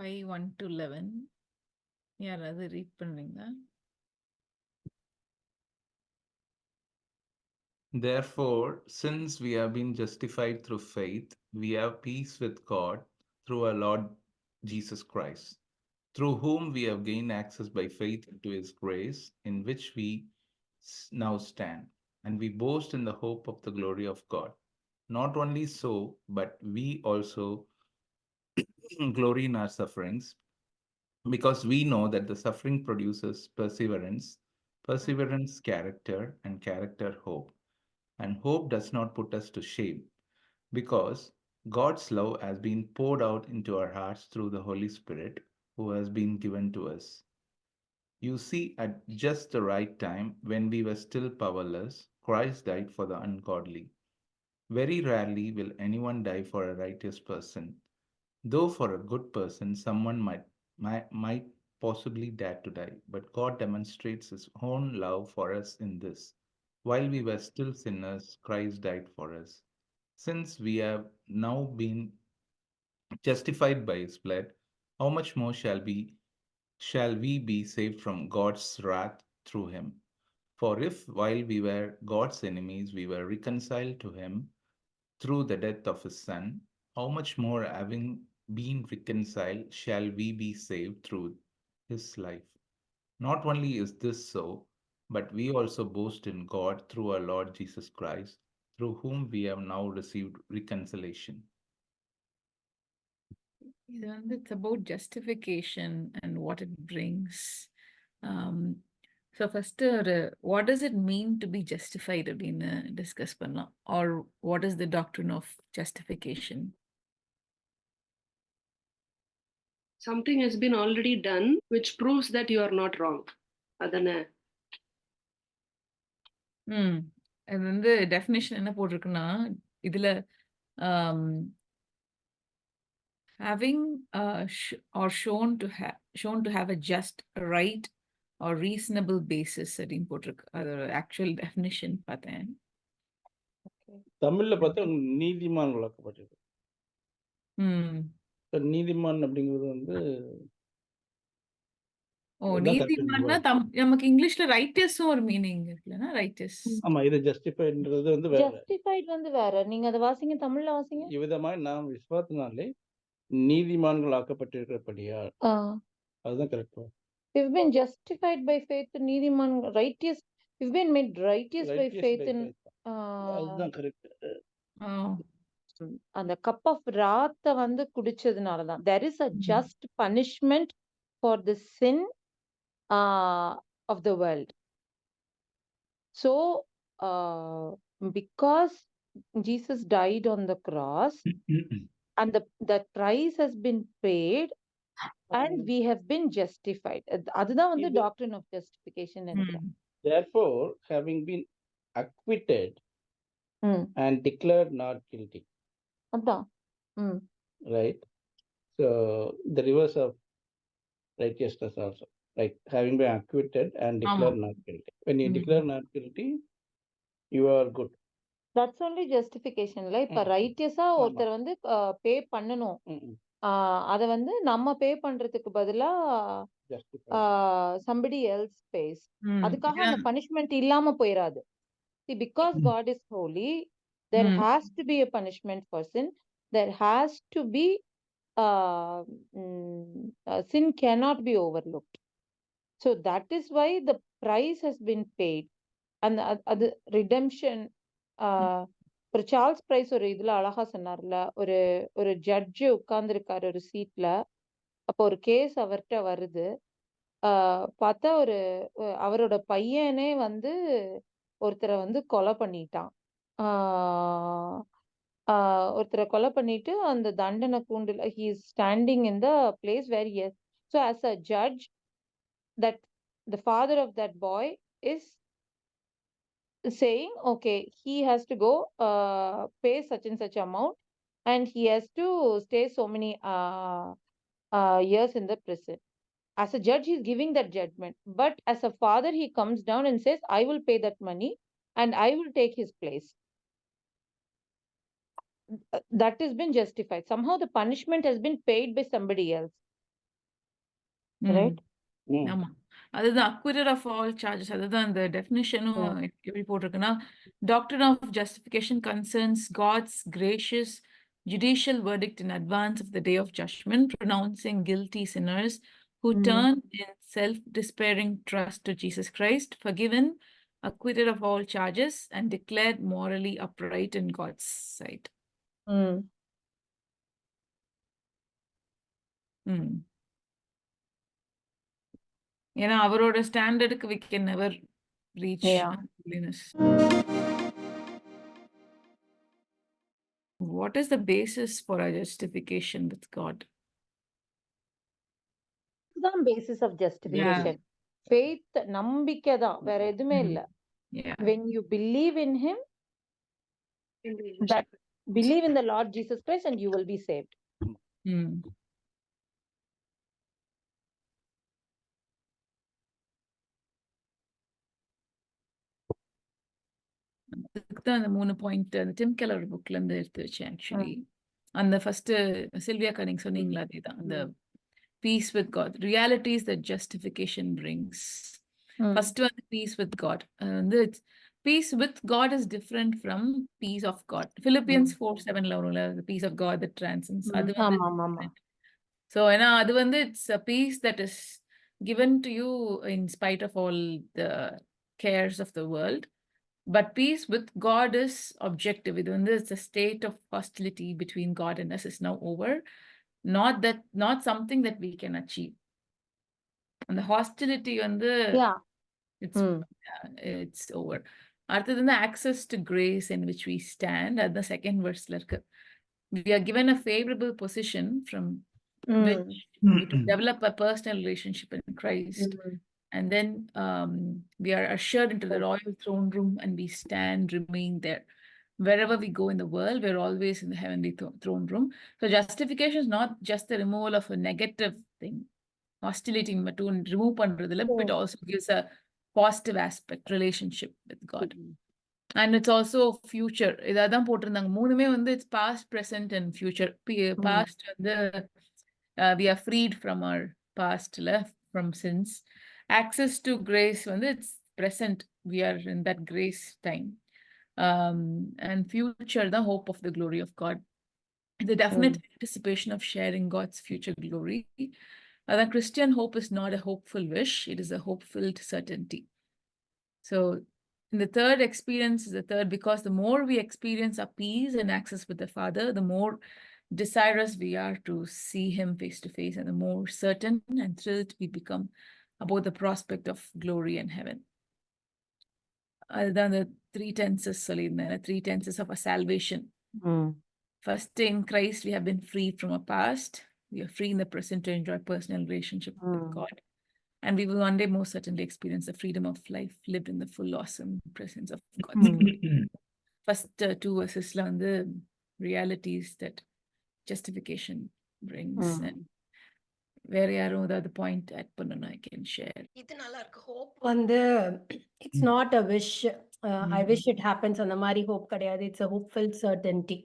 5, 1 to 11. யாராவது read பண்றீங்களா? Therefore, since we have been justified through faith, we have peace with God through our Lord Jesus Christ, through whom we have gained access by faith into his grace, in which we now stand, and we boast in the hope of the glory of God. Not only so, but we also glory in our sufferings, because we know that the suffering produces perseverance, perseverance, character, and character, hope. And hope does not put us to shame, because God's love has been poured out into our hearts through the Holy Spirit who has been given to us. You see, at just the right time, when we were still powerless, Christ died for the ungodly. Very rarely will anyone die for a righteous person, though for a good person, someone might possibly dare to die. But God demonstrates his own love for us in this: while we were still sinners, Christ died for us. Since we have now been justified by his blood, how much more shall we be saved from God's wrath through him? For if while we were God's enemies we were reconciled to him through the death of his son, how much more, having been reconciled, shall we be saved through his life? Not only is this so, but we also boast in God through our Lord Jesus Christ, through whom we have now received reconciliation. இது it's about justification and what it brings. So first, what does it mean to be justified அப்படின்னு discuss பண்ணலாம். Or what is the doctrine of justification? Something has been already done which proves that you are not wrong. அதானே? அது definition என்ன போட்டிருக்குன்னா, இதுல having or shown to have a just, right or reasonable basis அப்படின்னு போட்டிருக்கு. அதோட actual definition பார்த்தேன். தமிழ்ல பார்த்தா நீதிமான் விளக்கப்பட்டிருக்கு. நீதிமான் அப்படிங்கிறது நீதிமான்னா நமக்கு இங்கிலீஷ்ல ரைட்டர்ஸும் ஒரு மீனிங் இருக்குல்லனா, ரைட்டர்ஸ். ஆமா, இது ஜஸ்டிஃபைட்ன்றது வேற. ஜஸ்டிஃபைட் வேற. நீங்க அத வாசிங்க, தமிழ்ல வாசிங்க. இவ்விதமாய் நாம் விசுவாசத்தினாலே நீதிமான்கள் ஆக்கப்பட்டிருக்கிறபடியால். அதுதான் correct. We've been justified by faith. நீதிமான் righteous. We've been made righteous by faith in. அதுதான் கரெக்ட். அந்த கப் ஆஃப் ராத்த குடிச்சதுனால தான். There is a just punishment for the sin of the world. So because Jesus died on the cross and that price has been paid and we have been justified. அதுதான் doctrine of justification நினைக்கிறேன். Therefore, having been acquitted and declared not guilty. அதான். Right. So the reverse of righteousness also. Like having been acquitted and declared not guilty. When you declare not guilty, you are good. That's only justification. இப்ப ரைட்டியஸா ஒருத்தர் பே பண்ணணும். அத நம்ம பே பண்றதுக்கு பதிலா somebody else pays. அதுக்காக அந்த பனிஷ்மெண்ட் இல்லாம போயிராது. See, because God is holy, there has to be a punishment for sin. There has to be sin cannot be overlooked. So that is why the price has been paid. And அது redemption. ஒரு Charles price ஒரு இதுல அழகா சொன்னார்ல, ஒரு judge உட்கார்ந்துருக்காரு ஒரு சீட்ல. அப்போ ஒரு கேஸ் அவர்கிட்ட வருது. பார்த்தா அவரோட பையனே ஒருத்தரை கொலை பண்ணிட்டான். ஒருத்தரை கொலை பண்ணிட்டு அந்த தண்டனை கூண்டுல he is standing in the place where he is. So as a judge, that the father of that boy is saying, okay, he has to go pay such and such amount and he has to stay so many years in the prison. As a judge, he is giving that judgment. But as a father, he comes down and says, I will pay that money and I will take his place. That has been justified. Somehow the punishment has been paid by somebody else. right? ம். ஆமா. அதுதான் acquitted of all charges. அதுதான் அந்த டெஃபினிஷனும் Yeah. எப்படி போட்டிருக்குன்னா, doctrine of justification concerns God's gracious judicial verdict in advance of the day of judgment, pronouncing guilty sinners who Mm. turn in self-despairing trust to Jesus Christ, forgiven, acquitted of all charges, and declared morally upright in God's sight. Mm. ம். ஏன்னா அவரோட ஸ்டாண்டர்டுக்கு we can never reach Yeah. holiness. What is the basis for our justification with God? இதுதான் basis of justification. Faith, நம்பிக்கை தான், வேற எதுவுமே Mm. இல்ல. Yeah. When you believe in him, that believe in the Lord Jesus Christ and you will be saved. Mm. அதுக்குதான் அந்த 3 point அந்த dim Keller புக்ல இருந்து எடுத்து வச்சேன் ஆக்சுவலி. அந்த ஃபர்ஸ்ட் சில்வியாக்கா நீங்க சொன்னீங்களா அதேதான். அந்த peace with God realities that justification brings. First வந்து பீஸ் வித் காட். வந்து peace with God is different from peace of God. Philippians 4:7ல வரும்ல peace of God that transcends. அது வந்து ஆமா ஆமா ஆமா. ஸோ ஏன்னா அது வந்து it's a peace that is given to you in spite of all the cares of the world. But peace with God is objective. It's a state of hostility between God and us is now over. Not something that we can achieve. And the hostility Yeah. it's over. Other than the access to grace in which we stand, at the second verse, we are given a favorable position from which to develop a personal relationship in Christ. And then we are ushered into the royal throne room and we stand, remain there. Wherever we go in the world, we're always in the heavenly throne room. So justification is not just the removal of a negative thing, hostility, but to remove pandradhula, but it also gives a positive aspect, relationship with God. And it's also future. இதான் போட்டிருந்தாங்க மூணுமே வந்து it's past, present and future. Past வந்து we are freed from our past, from sins. Access to grace வந்து it's present, we are in that grace time. And future the hope of the glory of God, the definite anticipation of sharing God's future glory. The Christian hope is not a hopeful wish, it is a hopeful certainty. So in the third experience is the third, because the more we experience our peace and access with the Father, the more desirous we are to see him face to face, and the more certain and thrilled we become about the prospect of glory and heaven. அதுதான் the 3 tenses சொல்லியிருந்தேன், 3 tenses of our salvation. First, in Christ we have been freed from our past, we are free in the present to enjoy personal relationship with God, and we will one day most certainly experience the freedom of life lived in the full awesome presence of God's glory. First 2 verses on the realities that justification brings. And வேற யாரும் ஏதாவது point add பண்ணனும் I can share. இது நல்லா இருக்கு. Hope வந்து it's not a wish, I wish it happens அந்த மாதிரி ஹோப் கிடையாது. It's a hopeful சர்டன்டி.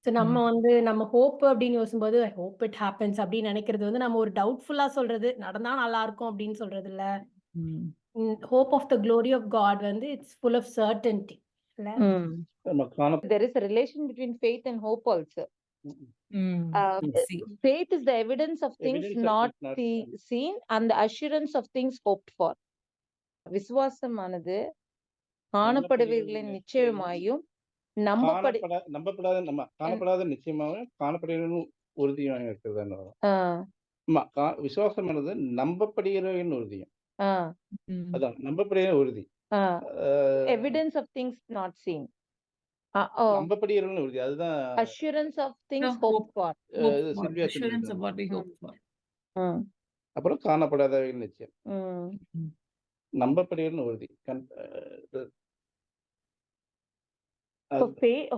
ஸோ நம்ம வந்து நம்ம ஹோப் அப்படின்னு யோசிக்கும்போது ஐ ஹோப் இட் ஹேப்பன்ஸ் அப்படின்னு நினைக்கிறது வந்து நம்ம ஒரு டவுட்ஃபுல்லா சொல்றது, நடந்தா நல்லா இருக்கும் அப்படின்னு சொல்றது இல்ல. Hope of the glory of God வந்து it's full of certainty. There is a relation between faith and hope also. Faith is the evidence of things not seen and the assurance of things hoped for. விசுவாசமானது காணப்படுவவைகளின் நிச்சயமாயும் காணப்படாத நிச்சயமாகவும் காணப்படுகிறவர்கள் உறுதியாக இருக்கிறது. விசுவாசமானது நம்பப்படுகிறவர்களின் உறுதியும். அதான் நம்பப்படுகிற உறுதி. Evidence of things not seen. நம்பப்படுகிறவர்கள் உறுதி, அதுதான் assurance of things hoped for. Assurance of what we hope for. அப்புறம் காணப்படாதவைகள் நிச்சயம். நம்பப்படுகிற உறுதி.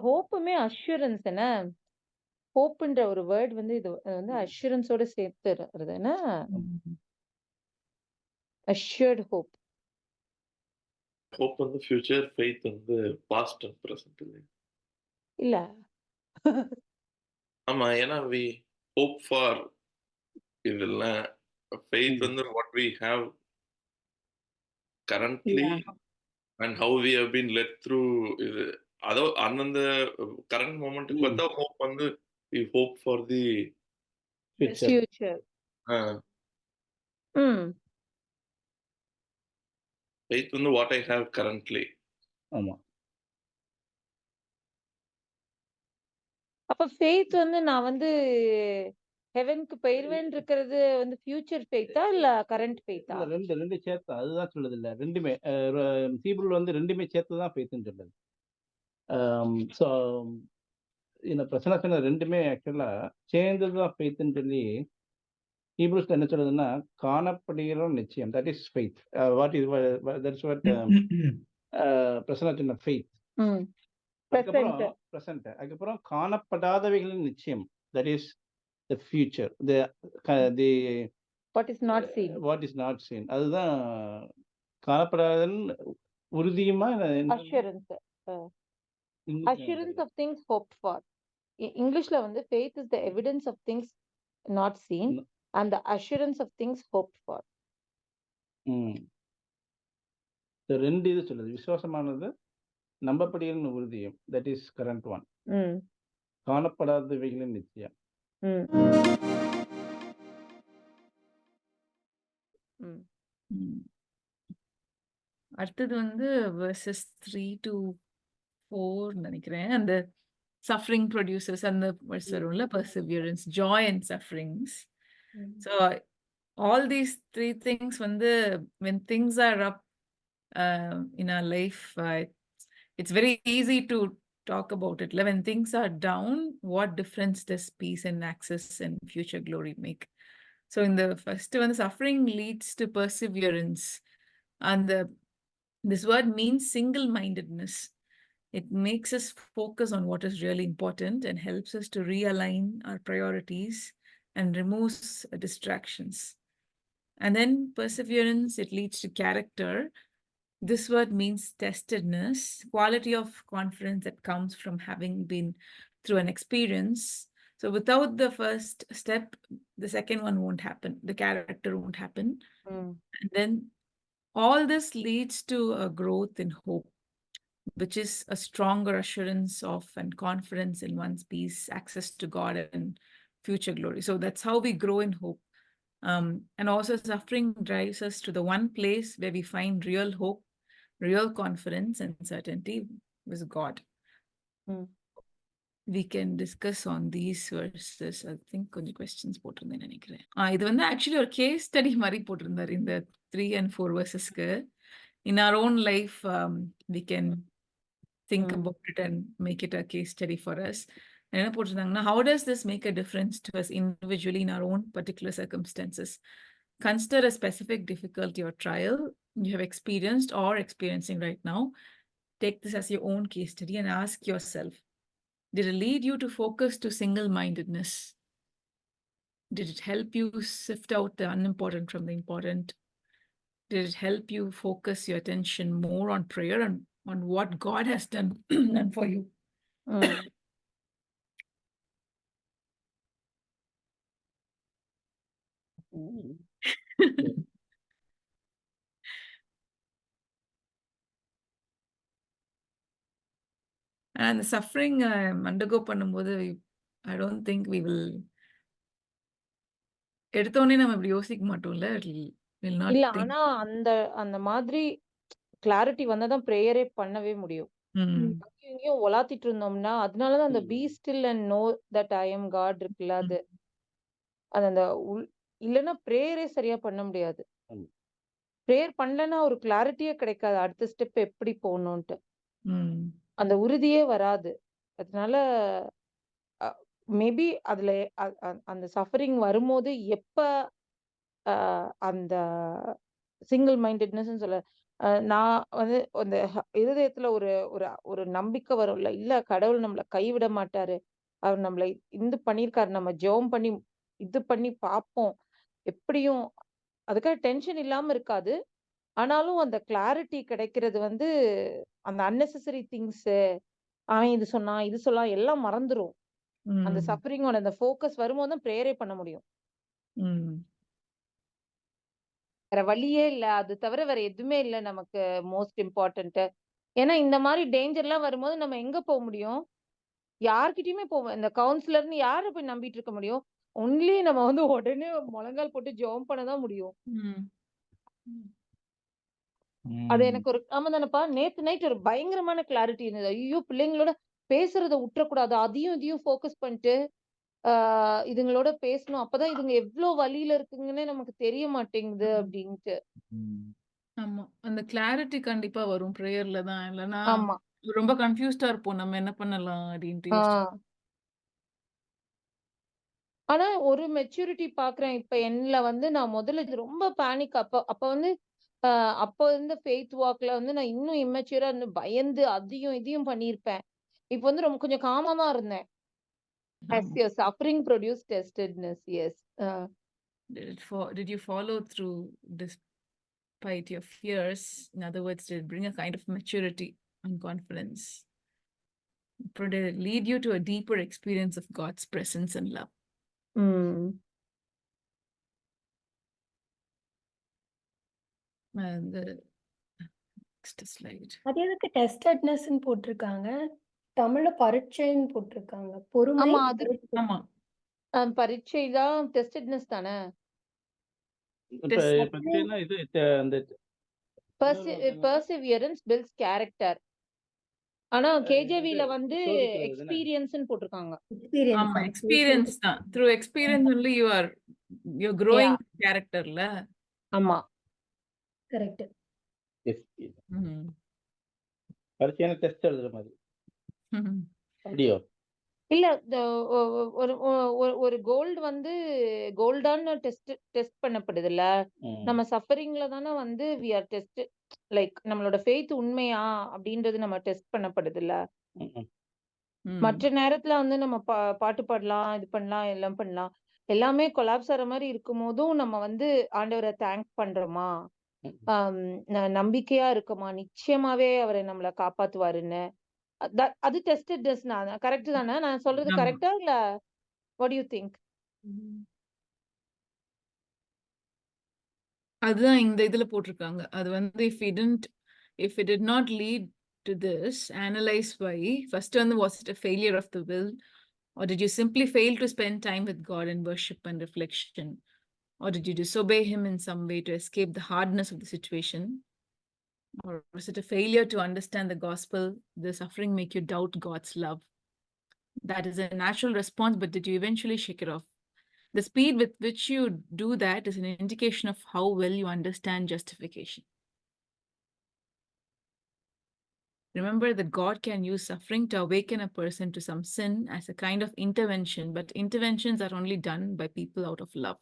ஹோப்புமே அஷூரன்ஸ் என்ன, ஹோப்ன்ற ஒரு வேர்ட் வந்து இது வந்து அஷூரன்ஸோட சேர்த்து வருது என்ன, assured hope. ஹோப் வந்து ஃபியூச்சர், ஃபெய்த் வந்து பாஸ்ட் அண்ட் பிரசன்ட் இல்ல. ஆமா, ஏன்னா we hope for இதெல்லாம் faith Mm. வந்து what we have currently Yeah. and how we have been led through இது அதோ அந்தந்த கரண்ட் மொமெண்ட்டுக்கு Mm. பார்த்தா ஹோப் வந்து we hope for the Future. Future. Mm. faith வந்து what I have currently. ஆமா. அப்ப ஃபெய்த் வந்து நான் வந்து ஹெவனுக்கு போயிருவேன் இருக்கிறது வந்து ஃபியூச்சர் ஃபெய்த்தா இல்ல கரண்ட் ஃபெய்த்தா? இல்ல ரெண்டு சேர்த்து அதுதான் சொல்லுது இல்ல ரெண்டுமே ஹீப்ரூல வந்து ரெண்டுமே சேர்த்து தான் ஃபெய்த்னு சொல்லுது. ஸோ இந்த பிரச்சனை சொன்ன ரெண்டுமே ஆக்சுவலா சேர்ந்து தான் ஃபெய்த்னு சொல்லி ஹீப்ரூஸ்ல என்ன சொல்லுதுன்னா காணப்படுகிற நிச்சயம், that is faith. What is that is what பிரச்சனை சொன்ன ஃபெய்த். ம். அதுக்கப்புறம் Present. பிரசன்ட், அதுக்கப்புறம் காணப்படாதவைகளின் நிச்சயம், that is the future, the What is not seen. What is not seen. அதுதான் காணப்படாதன் உறுதியுமா Assurance. இங்கிலீஷ்ல Assurance of things hoped for. இங்கிலீஷ்ல வந்து faith is the evidence of things not seen and the assurance of things hoped for. ரெண்டு இது சொல்லுது. விசுவாசமானது நம்பப்படுகிற உறுதியும், that is current one. ம். காணப்படாதவைகளின் நிச்சயம். ம். ம். ம். அடுத்தது வந்து verses 3 to 4 நினைக்கிறேன். அந்த suffering produces அந்த verse வரும்ல, perseverance, joy and sufferings. ம். So all these three things வந்து when things are up in our life, it's very easy to talk about it. When things are down, what difference does peace and access and future glory make? So in the first one, suffering leads to perseverance, and this word means single-mindedness. It makes us focus on what is really important and helps us to realign our priorities and removes distractions. And then perseverance, it leads to character. This word means testedness, quality of confidence that comes from having been through an experience. So without the first step, the second one won't happen. The character won't happen. ம். And then all this leads to a growth in hope, which is a stronger assurance of and confidence in one's peace, access to God and future glory. So that's how we grow in hope. And also suffering drives us to the one place where we find real hope, real confidence and certainty with God. ம். We can discuss on these verses. I think கொஞ்சம் questions போட்டிருந்தேன் நினைக்கிறேன். இது வந்து actually ஒரு case study மாதிரி போட்டிருந்தாரு இந்த 3 and 4 verses-க்கு. In our own life, we can think ம். about it and make it a case study for us. என்ன போட்டிருந்தாங்கன்னா, how does this make a difference to us individually in our own particular circumstances? Consider a specific difficulty or trial you have experienced or experiencing right now. Take this as your own case study and ask yourself, did it lead you to focus to single-mindedness? Did it help you sift out the unimportant from the important? Did it help you focus your attention more on prayer and on what God has done for you? ம். ம். And the suffering undergo பண்ணும்போது I don't think we will எடுத்தோடனே நம்ம இப்படி யோசிக்க மாட்டோம்ல. Will not இல்ல think. ஆனா அந்த அந்த மாதிரி கிளாரிட்டி வந்தாதான் ப்ரேயரே பண்ணவே முடியும். ம். அங்கேயும் இங்கேயும் உலாத்திட்டு இருந்தோம்னா அதனாலதான் அந்த ம். Be still and know that I am God இருக்குல்ல, அது அது அந்த இல்லைன்னா ப்ரேயரே சரியா பண்ண முடியாது. ஆமா. ப்ரேயர் பண்ணலன்னா ஒரு கிளாரிட்டியே கிடைக்காது அடுத்த ஸ்டெப் எப்படி போகணும்ட்டு. ம். அந்த உறுதியே வராது. அதனால மேபி அதுல அந்த சஃபரிங் வரும்போது எப்ப அந்த சிங்கிள் மைண்டட்னஸ் சொல்ல நான் வந்து அந்த இருதயத்துல ஒரு ஒரு ஒரு நம்பிக்கை வரும்ல, இல்ல கடவுள் நம்மள கைவிட மாட்டாரு, அவர் நம்மளை இது பண்ணியிருக்காரு, நம்ம ஜெபம் பண்ணி இது பண்ணி பார்ப்போம் எப்படியும், அதுக்காக டென்ஷன் இல்லாம இருக்காது. ஆனாலும் அந்த கிளாரிட்டி கிடைக்கிறது வந்து அந்த அன்னெசரி திங்ஸ், அவன் இது சொன்னான் இது சொல்லலாம் எல்லாம் மறந்துரும். அந்த ம். சஃபரிங்கோட அந்த ஃபோக்கஸ் வரும்போது தான் ப்ரேயரே பண்ண முடியும். ம். வேற வழியே இல்ல. அது தவிர வேற எதுவுமே இல்ல நமக்கு மோஸ்ட் இம்பார்ட்டன்ட். ஏன்னா இந்த மாதிரி டேஞ்சர்லாம் வரும்போது நம்ம எங்க போ முடியும்? யார்கிட்டயுமே இந்த கவுன்சிலர்ன்னு யார போய் நம்பிட்டு இருக்க முடியும்? ஒன்லி நம்ம வந்து உடனே முழங்கால் போட்டு ஜெபம் பண்ண தான் முடியும். ம். ம். அது எனக்கு ஒரு ஆமா தானப்பா. நேத்து நைட் ஒரு பயங்கரமான கிளாரிட்டி இருந்தது. ஐயோ! பிள்ளைங்களோட பேசுறத உட்றக்கூடாது. அதையும் இதையும் ஃபோக்கஸ் பண்ணிட்டு, ஆ இதுங்களோட பேசணும். அப்பதான் இதுங்க எவ்ளோ வலியில இருக்குங்கன்னே நமக்கு தெரிய மாட்டேங்குது ம். அப்டின்ட்டு. ஆமா. அந்த கிளாரிட்டி கண்டிப்பா வரும் பிரேயர்ல தான். இல்லன்னா ஆமா. ரொம்ப கன்ஃப்யூஸ்டா இருப்போம். நம்ம என்ன பண்ணலாம் அப்டின்ட்டு ஆ. யோசிச்சு. ஆனா ஒரு மெச்சூரிட்டி பார்க்குறேன். இப்ப என்னல வந்து நான் முதல்ல இது ரொம்ப பேனிக் அப்ப அப்ப வந்து அ அப்ப இருந்த ஃபெய்த் வாக்ல வந்து நான் இன்னும் இம்மெச்சூரா இருந்து பயந்து அதையும் இதையும் பண்ணியிருப்பேன். இப்ப வந்து ரொம்ப கொஞ்சம் காமா தான் இருந்தேன். As ஆமா. your suffering produce testedness. Yes. Did you follow through despite your fears? In other words, did it bring a kind of maturity and confidence? Did it lead you to a deeper experience of God's presence and love? ம். And the next slide. அது எதுக்கு டெஸ்டட்னஸ்ன்னு போட்டிருக்காங்க? தமிழ்ல பரீட்சைன்னு போட்டிருக்காங்க. பொறுமை, ஆமா. அது பரீட்சை. ஆமா. பரீட்சை தான் டெஸ்டட்னஸ் தானே. இப்ப Test. பரீட்சைன்னா இது அந்த பெர்சிவியரன்ஸ் பில்ட்ஸ் கேரக்டர். ஆனா இது கேஜேவில வந்து சோதிக்கிறது தானே. எக்ஸ்பீரியன்ஸ்ன்னு போட்டிருக்காங்க. எக்ஸ்பீரியன்ஸ். ஆமா. experience தான். Through experience only you're growing characterல. ஆமா. கரெக்ட். ம். பரீட்சையான டெஸ்ட் எழுதுற மாதிரி. ம். அப்படியோ? இல்ல ஒ ஒ ஒரு ஒரு கோல்டு வந்து கோல்டான்னு டெஸ்ட் பண்ணப்படுதுல்ல. ம். நம்ம சஃபரிங்ல தானே வந்து வி ஆர் டெஸ்ட் லைக் நம்மளோட ஃபெய்த் உண்மையா அப்படின்றது நம்ம டெஸ்ட் பண்ணப்படுதுல்ல. ம்ம். ம். மற்ற நேரத்துல வந்து நம்ம பாட்டு பாடலாம், இது பண்ணலாம், எல்லாம் பண்ணலாம். எல்லாமே கொலாப்ஸ் ஆற மாரி இருக்கும்போதும் நம்ம வந்து ஆண்டவர தேங்க் பண்றோமா? ம். நம்பிக்கையா இருக்கோமா? நிச்சயமாவே அவரு நம்மள காப்பாத்துவாருன்னு. அது டெஸ்டட்னஸ் தான். கரெக்ட் தானே? நான் சொல்றது ஆமா. கரெக்ட்டா? இல்ல வாட் டு யூ திங்க்? அதுதான் இந்த இதுல போட்டிருக்காங்க. அது வந்து if it did not lead to this, analyze why. First வந்து was it a failure of the will? Or did you simply fail to spend time with God in worship and reflection? Or did you disobey him in some way to escape the hardness of the situation? Or was it a failure to understand the gospel? The suffering make you doubt God's love? That is a natural response, but did you eventually shake it off? The speed with which you do that is an indication of how well you understand justification. Remember that God can use suffering to awaken a person to some sin as a kind of intervention, but interventions are only done by people out of love.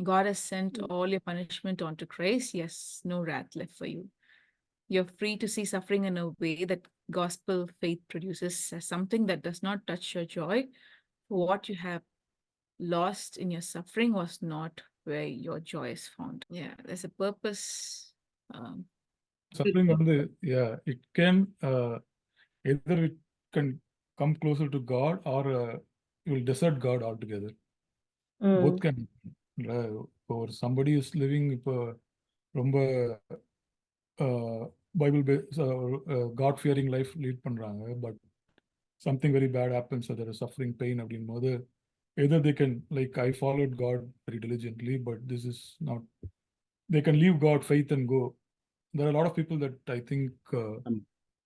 God has sent all your punishment onto Christ. Yes, no wrath left for you. You're free to see suffering in a way that gospel faith produces as something that does not touch your joy. What you have lost in your suffering was not where your joy is found. Yeah, there's a purpose. Suffering it can either it can come closer to God or you will desert God altogether. Both can for somebody who's living ரொம்ப Bible God fearing life lead பண்றாங்க, but something very bad happens, other suffering pain அப்படின் போது either they can, like, I followed God very diligently, but this is not, they can leave God, faith, and go. There are a lot of people that I think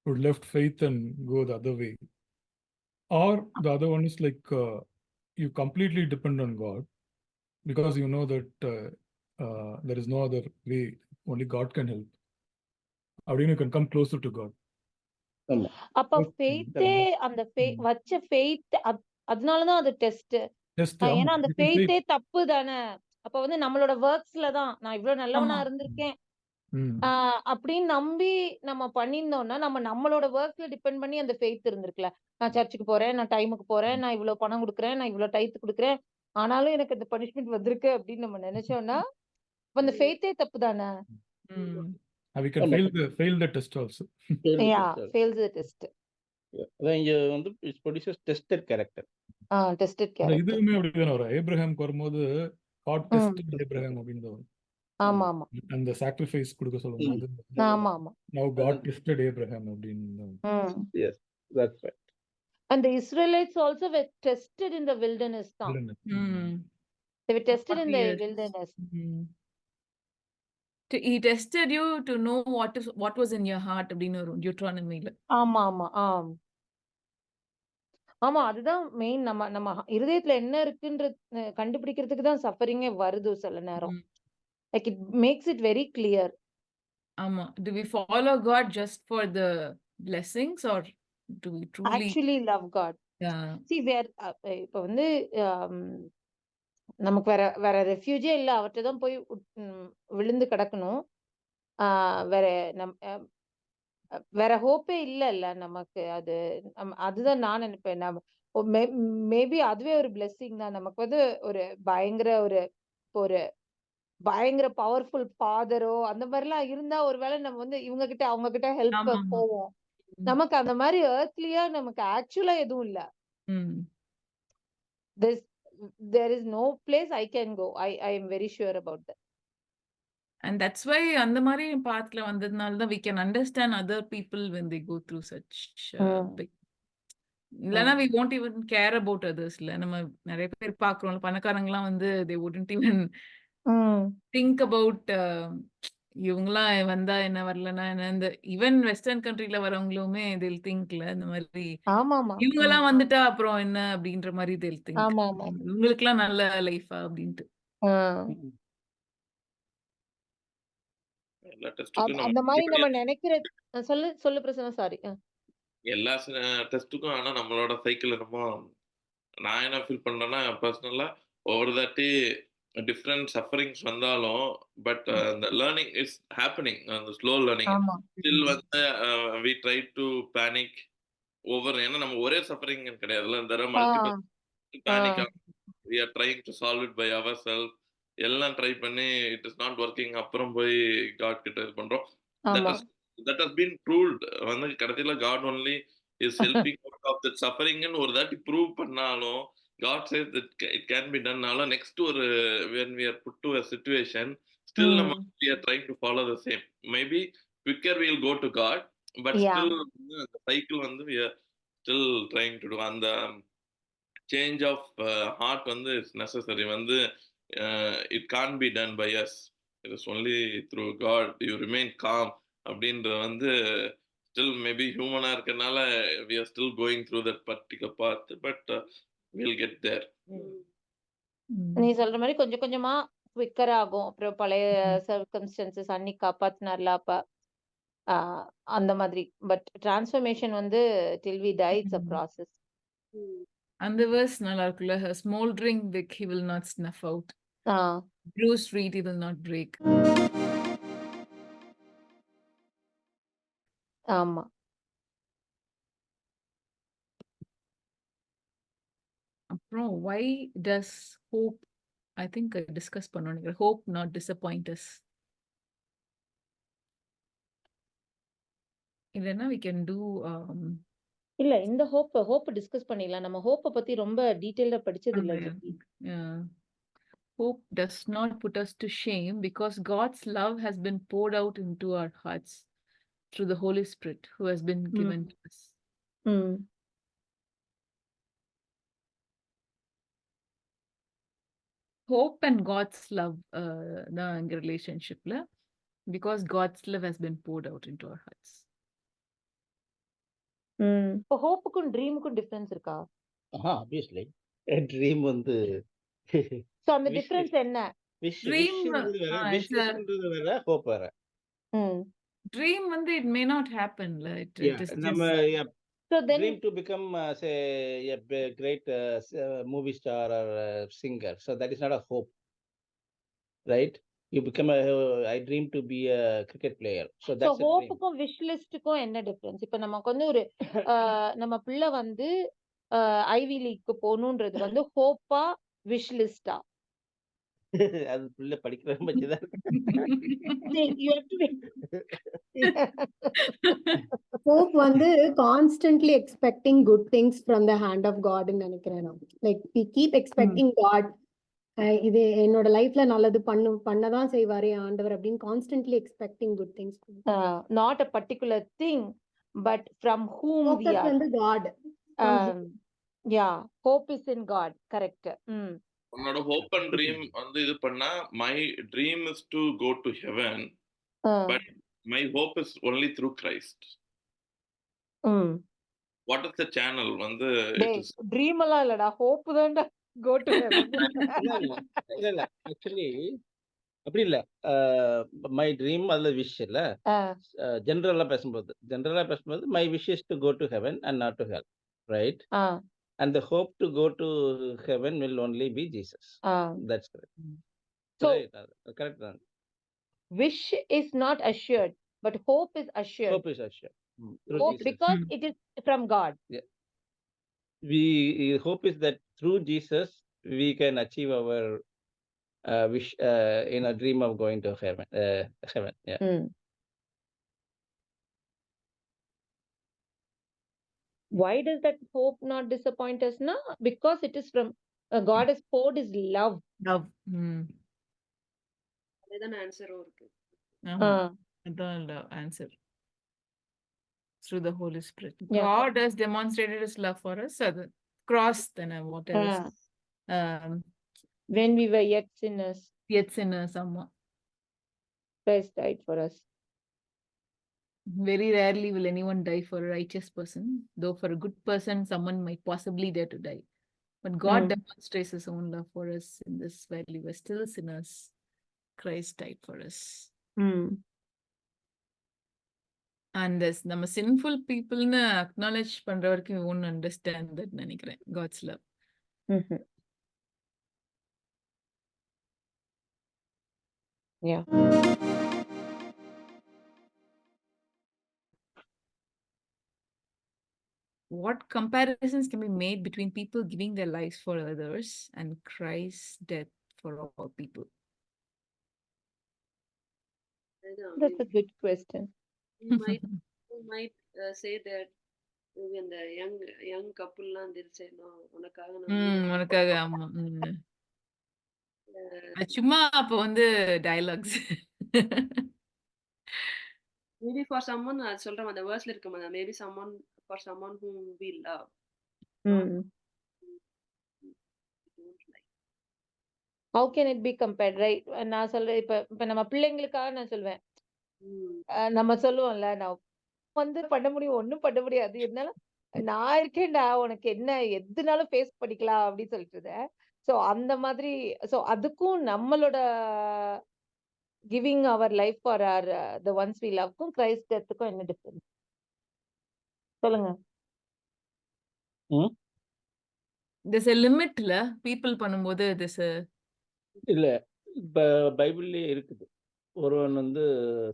would left faith and go the other way. Or the other one is like you completely depend on God because you know that there is no other way, only God can help. அப்படின்னு you can come closer to God. அப்ப ஃபெய்த்தே அந்த வச்ச faith அதனாலதான் அது test. ஏன்னா அந்த ஃபெய்த்தே தப்பு தானே. அப்ப வந்து நம்மளோட ஒர்க்ஸ்ல தான் நான் இவ்வளவு நல்லவனா இருந்திருக்கேன் அப்படின்னு நம்பி நம்ம பண்ணியிருந்தோம்னா நம்ம நம்மளோட ஒர்க்ல டிபெண்ட் பண்ணி அந்த ஃபெய்த் இருந்திருக்குல்ல. நான் சர்ச்சுக்கு போறேன், நான் டைமுக்கு போறேன், நான் இவ்வளவு பணம் கொடுக்குறேன், நான் இவ்வளவு டைத்து கொடுக்குறேன், ஆனாலும் எனக்கு இந்த பனிஷ்மெண்ட் வந்திருக்கு அப்படின்னு நம்ம நினைச்சோம்னா அந்த ஃபெய்த்தே தப்பு தானே. We can fail the test also. Yeah, fails the test. அதான் இங்க வந்து it produces tested character. Tested character. இதுவுமே அப்படிதானே வரும். ஏப்ரஹாம்க்கு வரும்போது God tested Abraham அப்படின்னு வரும். ஆமா ஆமா அந்த சாக்ரிஃபைஸ் கொடுக்க சொல்லும்போது ஆமா ஆமா now God tested Abraham அப்படின்னு Yes, that's right. And the Israelites also were tested in the wilderness தான். Mm. They were tested in 40 the years. wilderness. Mm. He tested you to know what was in your heart அப்படின்னு வரும் Deuteronomy-ல. ஆமா ஆமா ஆமா அதுதான் main. நம்ம இருதயத்துல என்ன இருக்குன்றது கண்டுபிடிக்கிறதுக்கு தான் சஃபரிங்கே வருது சில நேரம். Like it makes it very clear. ஆமா. Do we follow God just for the blessings or do we truly Actually love God. yeah. See இப்ப வந்து நமக்கு வேற ரெஃப்யூஜே இல்ல, அவர்கிட்ட தான் போய் விழுந்து கிடக்கணும். வேற ஹோப்பே இல்ல நமக்கு. அதுதான் நான் நினைப்பேன். மேபி அதுவே ஒரு பிளெஸிங் தான். நமக்கு வந்து ஒரு பயங்கர பவர்ஃபுல் ஃபாதரோ அந்த மாதிரிலாம் இருந்தா ஒருவேளை நம்ம வந்து இவங்க கிட்ட அவங்க கிட்ட ஹெல்ப் ஆமா. போவோம். நமக்கு அந்த மாதிரி எர்த்லியா நமக்கு ஆக்சுவலா எதுவும் இல்ல. There is no place I can go. I am very sure about that. And that's why அந்த மாதிரி பாத்துல வந்ததுனால தான் we can understand other people when they go through such big இல்லனா we won't even care about others. இல்ல நம்ம நிறைய பேர் பாக்குறோம், பணக்காரங்கலாம் வந்து they wouldn't even think about இவங்கலாம் வந்தா என்ன வரலனா என்ன. இந்த ஈவன் வெஸ்டர்ன் கண்ட்ரில வரவங்களுமே they'll thinkல இந்த மாதிரி இவங்கலாம் வந்துட்டா அப்புறம் என்ன அப்படின்ற மாதிரி they'll think. இவங்களுக்குலாம் நல்ல லைஃபா அப்படின்ட்டு. எல்லா டெஸ்ட்டுக்கும் அந்த மாதிரி நம்ம நினைக்கிற சொல்லு பிரசன்னா சாரி. எல்லா டெஸ்ட்டுக்கும் ஆனா நம்மளோட சைக்கிள் என்னமோ நான் என்ன ஃபீல் பண்றேன்னா பர்சனலா ஒவ்வொரு தாட்டி டிஃப்ரெண்ட் சஃபரிங்ஸ் வந்தாலும் பட் அந்த லேர்னிங் இஸ் ஹேப்பனிங். அந்த ஸ்லோ லேர்னிங் ஸ்டில் வந்து we try to panic over. ஏன்னா நம்ம ஒரே சஃபரிங் கிடையாதுல்ல, இந்த multiple panic. We are trying to solve it by our self. எல்லாம் ட்ரை பண்ணி இட் இஸ் நாட் ஒர்க்கிங், அப்புறம் போய் காட் கிட்ட இது பண்றோம். that has been proved. வந்து கடைசில God only is helping out of that suffering ன்னு ஒரு தாட்டி ப்ரூவ் பண்ணாலும் God says that it can be done. நால நெக்ஸ்ட் ஒரு when we are put to a situation still we are trying to follow the same. Maybe quicker we will go to God, but still the cycle வந்து we are still trying to do. அந்த change of heart வந்து is necessary. வந்து it can't be done by us. It is only through God. You remain calm அப்படின்றது வந்து still maybe ஹியூமனா இருக்கனால we are still going through that particular path, but we'll get there. நீ சொல்ற மாதிரி கொஞ்சம் கொஞ்சமா குவிக்கர் ஆகும். அப்புறம் பழைய சர்க்கம்ஸ்டன்சஸ் அன்னி காப்பாத்தினார்ல அப்ப அந்த மாதிரி. பட் டிரான்ஸ்ஃபர்மேஷன் வந்து till we die it's a process. அந்த verse நல்லா இருக்குல்ல, smoldering wick he will not snuff out, bruised reed he will not break. ஆமா. அப்புறம் why does hope, I think discuss பண்ணோம், hope not disappoint us. இல்லைன்னா we can do இல்ல இந்த hope discuss பண்ணிடலாம். நம்ம ஹோப்பை பத்தி ரொம்ப டீடைலா படிச்சது இல்ல. Hope does not put us to shame because God's love has been poured out into our hearts through the Holy Spirit who has been given to us. Hope and God's love the relationship la, because God's love has been poured out into our hearts. இப்போ ஹோப்புக்கும் ட்ரீமுக்கும் difference இருக்கா? obviously dream வந்து so அந்த difference என்ன? Dream விஷன்றது வேற, hope வேற. Dream வந்து it may not happen, it is நம்ம so then dream to become say a great movie star or singer, so that is not a hope, right? You become I dream to be a cricket player, so that's a dream. ஹோப்புக்கும் wish லிஸ்டுக்கும் என்ன difference? இப்ப நமக்கு வந்து ஒரு நம்ம பிள்ளை வந்து ஐவி லீக்கு போகணும்ன்றது வந்து ஹோப்பா விஷ் லிஸ்டா? அது பிள்ளை படிக்கிற பட்சதான். Hope வந்து constantly expecting good things from the hand of God ன்னு நினைக்கிறேன் நான். Like we keep expecting God இது என்னோட லைஃப்ல நல்லது பண்ணதான் செய்வாரே ஆண்டவர் அப்படின்னு constantly expecting good things. Not a particular thing, but from whom we focus are. வந்து God. Yeah, hope is in God. Correct. உன்னோட ஹோப் அண்ட் ட்ரீம் வந்து இது பண்ணா my dream is to go to heaven, but my hope is only through Christ. What is the channel வந்து dream எல்லாம் இல்லடா, hope தான்டா go to heaven. இல்ல actually அப்படி இல்ல. மை ட்ரீம் அதுல விஷ் இல்ல. ஜெனரலா பேசும்போது my wish is to go to heaven and not to hell, right? And the hope to go to heaven will only be Jesus. That's correct. So correct. wish is not assured, but hope is assured. Hope is assured. Through Hope Jesus. because it is from God. Yeah. Hope is that through Jesus we can achieve our wish in a dream of going to heaven. Yeah. Why does that hope not disappoint us now? Because it is from God has poured his love. Love. அதுதான் ஆன்சரும் இருக்கு. அதான் answer. Through the Holy Spirit. Yeah. God has demonstrated his love for us. So the cross, then what else? When we were yet sinners, Christ died for us. Very rarely will anyone die for a righteous person. Though for a good person, someone might possibly dare to die. But God demonstrates his own love for us in this while we were still sinners. Christ died for us. And this நம்ம sinful people-னு acknowledge பண்ற வரைக்கும் we won't understand that நினைக்கிறேன் God's love. Yeah. What comparisons can be made between people giving their lives for others and Christ's death for all people? That's a good question. You might say that in the young couple லாம் they'll say no உனக்காக உனக்காக ஆமா. சும்மா அப்ப வந்து dialogues. maybe for someone அது சொல்றேன் அந்த வேர்ஸ்ல இருக்குமா maybe someone for someone whom we love. How can it be compared, right? நான் சொல்றேன் இப்ப நம்ம பிள்ளைங்களுக்காக நான் சொல்வேன், நம்ம சொல்லுவோம்ல நான் வந்து பண்ண முடியும் ஒண்ணும் பண்ண முடியாது, இருந்தாலும் நான் இருக்கேன்டா உனக்கு என்ன எதுனாலும் ஃபேஸ் பண்ணிக்கலாம் அப்படின்னு சொல்லிட்டு. சோ அந்த மாதிரி சோ அதுக்கும் நம்மளோட giving our life for our the ones we love க்கும் கிரைஸ்ட் டெத்துக்கும் என்ன டிஃபரன்ஸ் சொல்லுங்க. There's a limit ல people பண்ணும்போது there's a இல்ல இப்ப பைபிள்லயே இருக்குது. ஒருவன் வந்து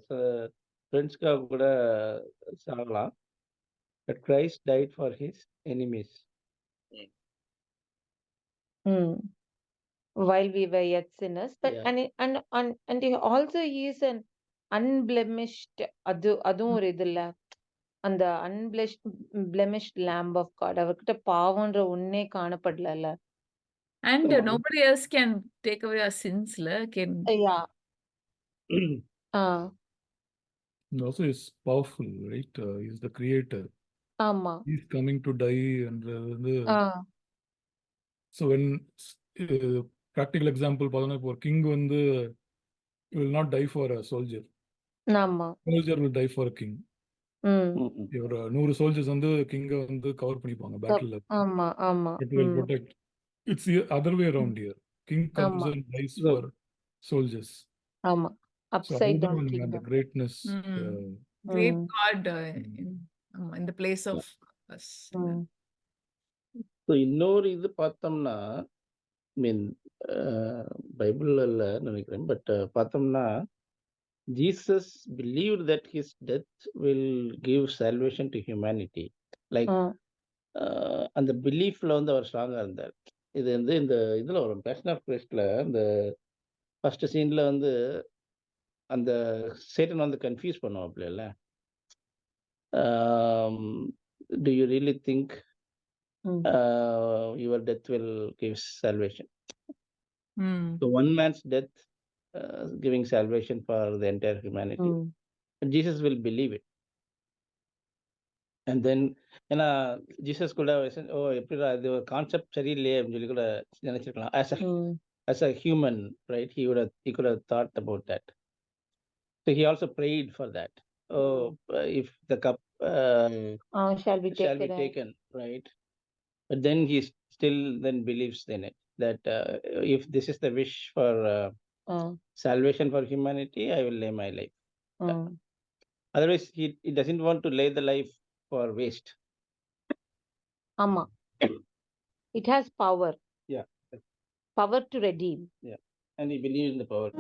ஃப்ரெண்ட்ஸ்க்காக கூட சாகலாம். But Christ died for his enemies. While we were yet sinners, but Yeah. and he also is an unblemished அதுவும் ஒரு இது இல்ல, அந்த unblemished lamb of God. அவர்கிட்ட பாவம்ன்ற ஒண்ணே காணப்படல. and nobody else can take away our sins la can Yeah. And also is powerful, right? He's the creator. ஆமா. He's coming to die and so when practical example பார்த்தோம்னா இப்போ king வந்து will not die for a soldier. ஆமா. Soldier will die for a king. ஒரு 100 soldiers வந்து கிங்க வந்து cover பண்ணிப்பாங்க பேட்டில்ல. ஆமா ஆமா. It will protect. It's the other way around here. King comes and dies for soldiers. ஆமா. Upside down kingdom. The greatness. Great God in the place of us. So இன்னொரு இது பார்த்தோம்னா மீன் பைபிள்ல இல்ல நினைக்கிறேன், பட் பார்த்தோம்னா Jesus believed that his death will give salvation to humanity. Like அந்த பிலீஃப்ல வந்து அவர் ஸ்ட்ராங்கா இருந்தார். இது வந்து இந்த இதுல வரும் பேஷன் ஆஃப் கிரைஸ்ட்ல இந்த ஃபர்ஸ்ட் சீன்ல வந்து அந்த சேட்டன் வந்து கன்ஃபியூஸ் பண்ணுவாப்ல இல்ல, do you really think your death will give salvation? Hmm. So one man's death giving salvation for the entire humanity. Mm. Jesus will believe it. And then ஏன்னா Jesus கூட ஓ எப்படிடா இது ஒரு கான்செப்ட் சரியில்லையே அப்படின்னு சொல்லி கூட நினைச்சிருக்கலாம் Mm. as a human, right? He could have thought about that. So he also prayed for that. Oh, if the cup Shall be shall be taken. taken, right? But then he still then believes in it, that if this is the wish for salvation for humanity, I will lay my life. Otherwise, he doesn't want to lay the life for waste. Amma. It has power. Yeah. Power to redeem. Yeah. And he believes in the power.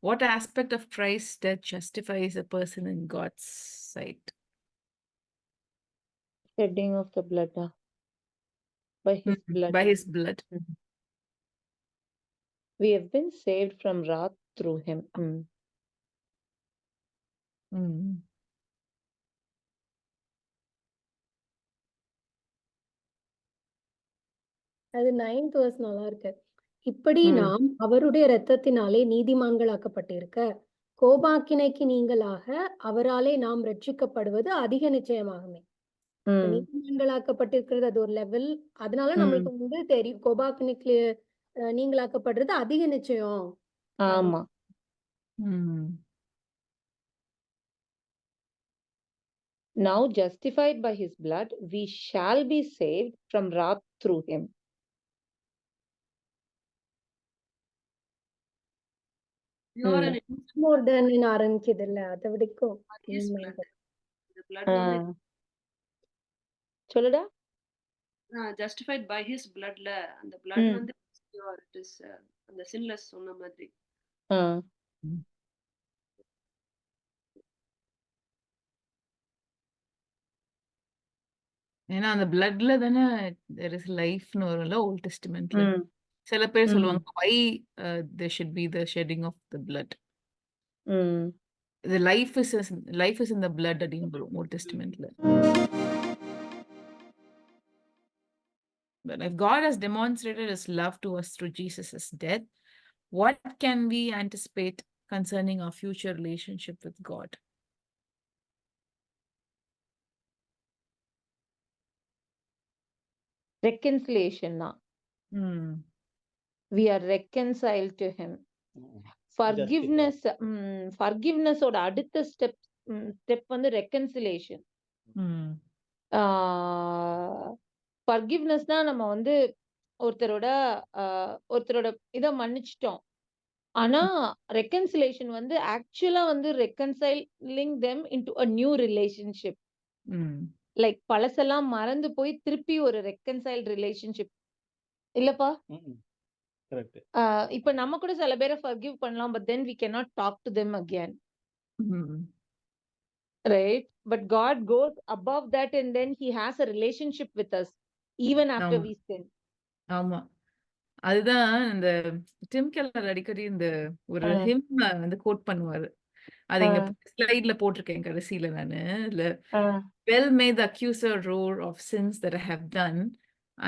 What aspect of Christ's death justifies a person in God's sight? Shedding of the blood. By his blood. By his blood. We have been saved from wrath through him. Hmm. அது 9th verse நல்லா இருக்கு. இப்படி ம். நாம் அவருடைய இரத்தத்தினாலே நீதிமான்களாக்கப்பட்டிருக்க, கோபாக்கினைக்கு நீங்களாக அவராலே நாம் ரட்சிக்கப்படுவது அதிக நிச்சயமாகுமே. இப்ப நீதிமான்களாக்கப்பட்டிருக்கிறது அது ஒரு லெவல். அதனால நம்மளுக்கு வந்து தெரியும் கோபாக்கினைக்கு நீங்களாக்கப்படுறது அதிக நிச்சயம். ஆமா. Hmm. Now justified by his blood, we shall be saved from wrath through him. Pure and more than in ஆரம்பிக்குதுல்ல அதை வரைக்கும் his blood. The blood சொல்லுடா. justified by his bloodல அந்த blood வந்து pure, it is அந்த sinless சொன்ன மாதிரி. ஏன்னா அந்த பிளட்ல தானே there is லைஃப்னு வரும்ல ஓல்ட் டெஸ்டிமெண்ட்ல. சில பேர் சொல்லுவாங்க why there should be the shedding of the blood. The life is in the blood அப்படின்னு வரும் volt டெஸ்டிமெண்ட்ல. But if God has demonstrated his love to us through Jesus' death, what can we anticipate concerning our future relationship with God? Reconciliation. We are reconciled to him. Forgiveness. Forgiveness ஓட அடுத்த step வந்து reconciliation. Forgiveness தான் நம்ம வந்து ஒருத்தரோட இதை மன்னிச்சிட்டோம். ஆனா reconciliation வந்து ஆக்சுவலா வந்து reconciling them into a new relationship. Like பழசெல்லாம் மறந்து போய் திருப்பி ஒரு reconciled relationship. இல்லப்பா? Correct. இப்ப நம்ம கூட சில பேரை forgive பண்ணலாம், but then we cannot talk to them again. Right? But God goes above that and then he has a relationship with us even after we sin. ஆமா. அதுதான் இந்த டிம் கெல்லர் அடிக்கடி இந்த ஒரு ஹிம் வந்து கோட் பண்ணுவாரு. அது இங்க ஸ்லைட்ல போட்டிருக்கேன் கடைசியில நானு. இல்ல well may the accuser roar of sins that I have done.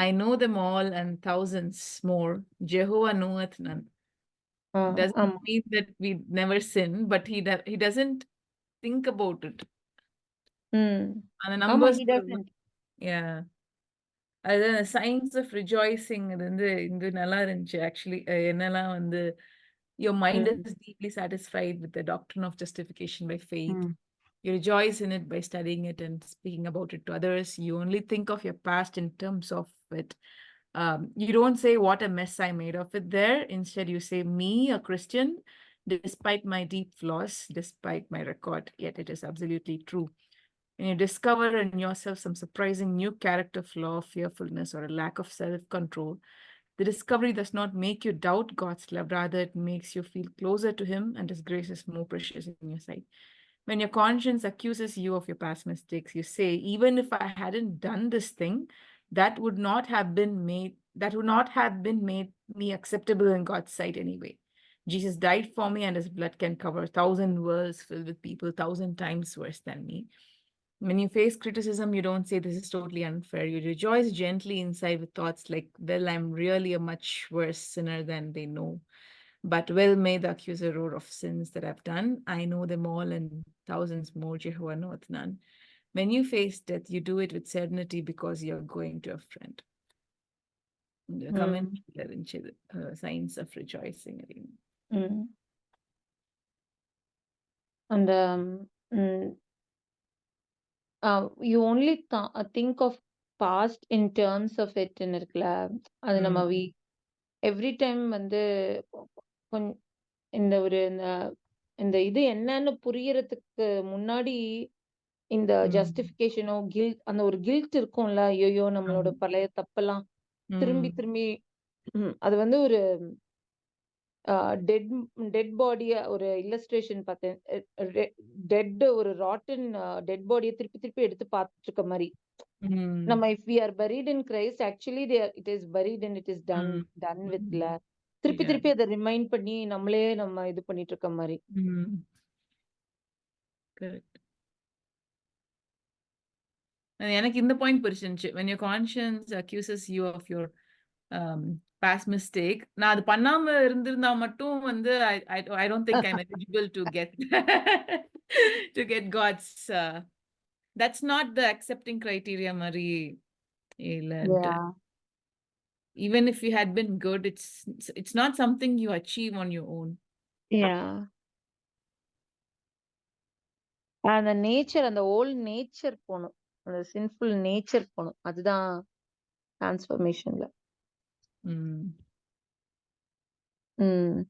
I know them all and thousands more. Jehovah knoweth none. Doesn't mean that we never sin, but he doesn't think about it. And the numbers. He doesn't. Yeah. அது science of rejoicing இது வந்து இங்க நல்லா இருந்துச்சு actually. என்னெல்லாம் வந்து your mind is deeply satisfied with the doctrine of justification by faith. You rejoice in it by studying it and speaking about it to others. You only think of your past in terms of it. You don't say what a mess I made of it there. Instead, you say, me, a Christian, despite my deep flaws, despite my record, yet it is absolutely true. When you discover in yourself some surprising new character flaw, fearfulness, or a lack of self-control, the discovery does not make you doubt God's love. Rather, it makes you feel closer to him and his grace is more precious in your sight. When your conscience accuses you of your past mistakes, you say, even if I hadn't done this thing, that would not have been made me acceptable in God's sight anyway. Jesus died for me and his blood can cover 1,000 worlds filled with people 1,000 times worse than me. When you face criticism, you don't say this is totally unfair. You rejoice gently inside with thoughts like, well, I'm really a much worse sinner than they know. But well may the accuser roar of sins that I've done. I know them all and thousands more. Jehovah knoweth none. When you face death, you do it with certainty because you're going to a friend. இந்த ம். கமெண்ட்ல இருந்துச்சு இது science of rejoicing அப்படின்னு. ம். And you only think of past in terms of it ன்னு இருக்குல்ல. அது நம்ம ம். எவ்ரி டைம் வந்து கொஞ்ச- இந்த ஒரு இந்த இது என்னன்னு புரியறதுக்கு முன்னாடி இந்த ம். ஜஸ்டிஃபிகேஷனோ அந்த ஒரு கில்ட் இருக்கும்ல. ஐயோ நம்மளோட ஆமா. பழைய தப்பெல்லாம் திரும்பி ம். திரும்பி அது வந்து ஒரு டெட் டெட் பாடிய ஒரு இல்லஸ்ட்ரேஷன் பார்த்தேன். ஒரு ராட்டன் டெட் பாடியை திருப்பி திருப்பி எடுத்து பார்த்துட்டு இருக்க மாதிரி. ம். நம்ம if we are buried in Christ actually it is buried and it is done ம். டன் ம். வித்ல திருப்பி Yeah. திருப்பி அதை ரிமைண்ட் பண்ணி நம்மளே நம்ம இது பண்ணிட்டு இருக்க மாதிரி. ம். Correct. எனக்கு இந்த point புரிஞ்சிருந்துச்சு. when your conscience accuses you of your past mistake, நான் அது பண்ணாம இருந்திருந்தா மட்டும் வந்து I don't think I'm eligible to get to get God's that's not the accepting criteria, Marie. Yeah. Even if you had been good, it's not something you achieve on your own. Yeah. அந்த nature, அந்த volt nature போகணும், அந்த sinful nature போகணும். அதுதான் டிரான்ஸ்ஃபர்மேஷன்ல. ம். ம்